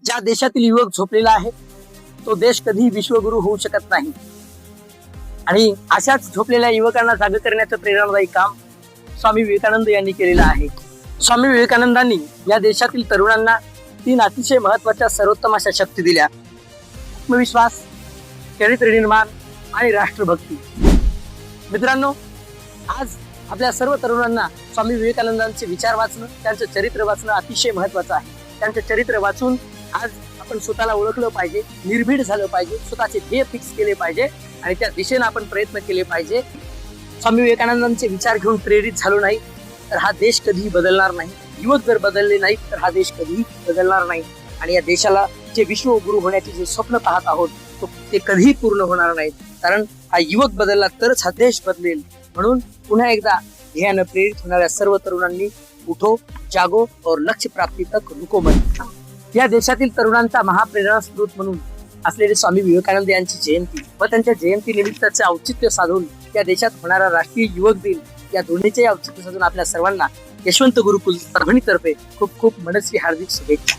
ज्या देशातील युवक झोपलेला आहे तो देश कधी विश्वगुरु होऊ शकत नाही. आणि अशाच झोपलेल्या युवकांना जाग करण्याचं प्रेरणादायी काम स्वामी विवेकानंद यांनी केलेलं आहे. स्वामी विवेकानंदांनी या देशातील तरुणांना 3 अतिशय महत्वाच्या सर्वोत्तम अशा शक्ती दिल्या: आत्मविश्वास, चरित्र निर्माण आणि राष्ट्रभक्ती. मित्रांनो, आज आपल्या सर्व तरुणांना स्वामी विवेकानंदांचे विचार वाचणं, त्यांचं चरित्र वाचणं अतिशय महत्वाचं आहे. त्यांचं चरित्र वाचून आज आपण स्वतःला ओळखलं पाहिजे, निर्भीड झालं पाहिजे, स्वतःचे ध्येय फिक्स केले पाहिजे आणि त्या दिशेने आपण प्रयत्न केले पाहिजे. स्वामी विवेकानंदांचे विचार घेऊन प्रेरित झालो नाही तर हा देश कधीही बदलणार नाही. युवक जर बदलले नाहीत तर हा देश कधीही बदलणार नाही. आणि या देशाला जे विश्वगुरु होण्याचे जे स्वप्न पाहत आहोत ते कधीही पूर्ण होणार नाहीत. कारण हा युवक बदलला तरच हा देश बदलेल. म्हणून पुन्हा एकदा ध्येयानं प्रेरित होणाऱ्या सर्व तरुणांनी उठो, जागो और लक्ष्य प्राप्ती तक रुको मत. या देशातील तरुणांचा महाप्रेरणा स्रोत म्हणून असलेले स्वामी विवेकानंद यांची जयंती व त्यांच्या जयंती निमित्ताचे औचित्य साधून या देशात होणारा राष्ट्रीय युवक दिन या दोन्हीचे औचित्य साधून आपल्या सर्वांना यशवंत गुरुकुल परभणी तर्फे खूप खूप मनस्वी हार्दिक शुभेच्छा.